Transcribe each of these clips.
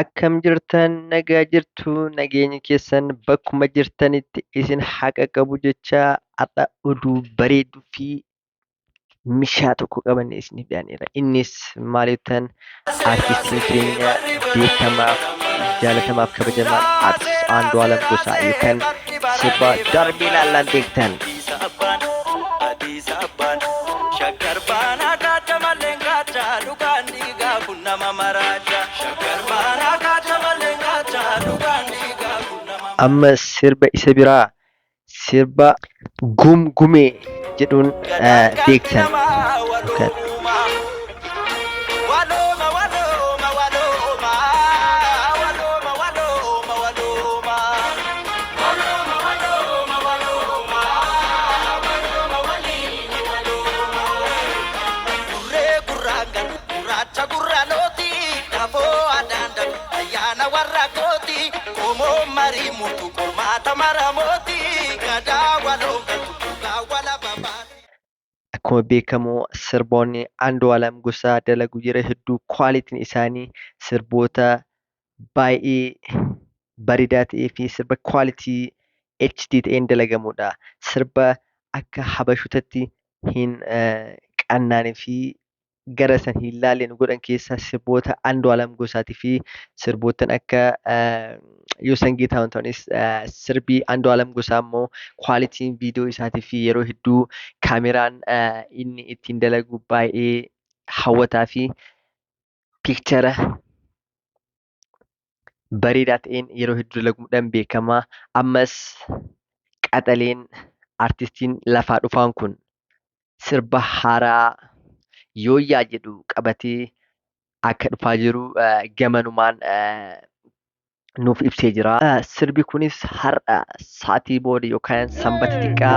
Akkam jirtan nagaa jirtu nageenyi keessan bakkuma jirtanitti isin haqa qabu jechaa har'a oduu bareedduu fi mishaa tokko qabanne isiniif dhiyaanneerra. Innis maal jettan artistiin keenya beekamaaf jaalatamaaf kabajamaan artist Andu'aalam Gosaa yookaan sirba darbii ilaallaan beektan. Amma sirba isa biraa sirba gumgumee jedhuun beektan. Akkuma beekamu sirboonni Andu'aalam Gosaa dalagu yeroo hedduu kwaalitiin isaanii sirboota baay'ee bareedaa ta'ee fi sirba kwaalitii HD ta'een dalagamudha. Sirba akka habashootatti hin qannaanee fi gara san hin laalle nu godhan keessaa sirboota Andu'aalam Gosaatii fi sirboottan akka Yoosan Geetahuun ta'anis sirbi Andu'aalam Gosaa immoo kwaalitiin viidiyoo isaatii fi yeroo hedduu kaameraan inni ittiin dalagu baay'ee hawwataa fi piikchara bareedaa ta'een yeroo hedduu dalaguudhaan beekama. Ammas qaxaleen artistiin lafaa dhufaan kun sirba haaraa Yooyyaa jedhu qabatee akka dhufaa jiru gamanumaan nuuf ibsee jira. Sirbi kunis har'a sa'aatii booda yookaan sanbata xiqqaa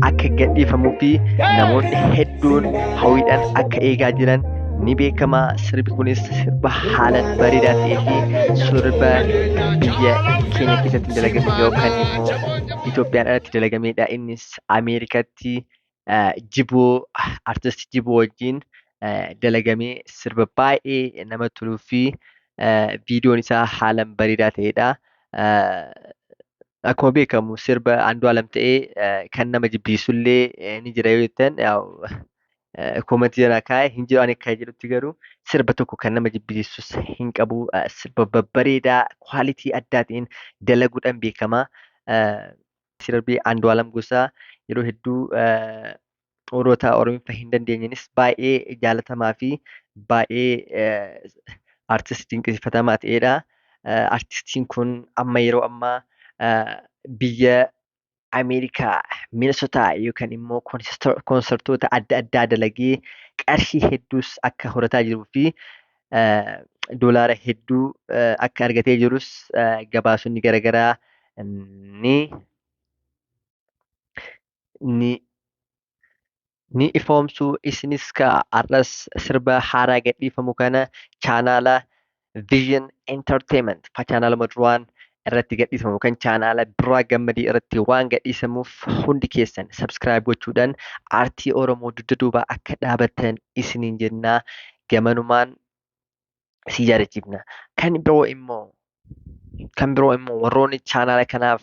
akka gadhiifamuu fi namoonni hedduun hawwiidhaan akka eegaa jiran ni beekama. Sirbi kunis sirba haalaan bareedaa ta'ee fi sirba biyya keenya keessatti dalagame yookaan immoo Itoophiyaan alatti dalagamedha. Innis Ameerikaatti Jiboo artist Jiboo wajjin dalagamee sirba baay'ee namatti toluu fi viidiyoon isaa haalaan bareedaa ta'edha. Akkuma beekamu sirba Andu'aalam ta'ee kan nama jibbisiisullee ni jira yoo jettan koomentii jalaa kaa'e hin jiru ani akka jedhutti garuu sirba tokko kan nama jibbisiisus hin qabu. Sirba babbareedaa kwaalitii addaa ta'een dalaguudhaan beekama. Sirbi Andu'aalam Gosaa yeroo hedduu warroota Oromiffaa hin dandeenyenis baay'ee jaalatamaa fi baay'ee artist dinqisiifatamaa ta'edha. Artistiin kun yeroo ammaa biyya Ameerikaa Minnesotaa yookaan immoo konsertoota adda addaa dalagee qarshii hedduus akka horataa jiruu fi doolaara hedduu akka argatee jirus gabaasonni garaagaraa ni ifoomsu. Isinis har'as sirba haaraa gadhiifamu kana chaanaala Vision Entertainment chaanaala duraan irratti gadhiifamu kan chaanaala Biraa Gammadii irratti waan gadhiisamuuf hundi keessan sabskiraayib gochuudhaan aartii Oromoo dugda duubaa akka dhaabattan isiniin jennaa gamanumaan si yaadachiifna. Kan biroo immoo warroonni chaanaala kanaaf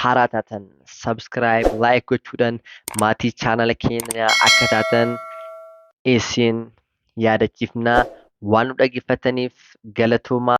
haaraa taatan sabskiraayib laayik gochuudhaan maatii chaanaala keenyaa akka taatan isin yaadachiifna. Waan nu dhaggeeffataniif galatoomaa.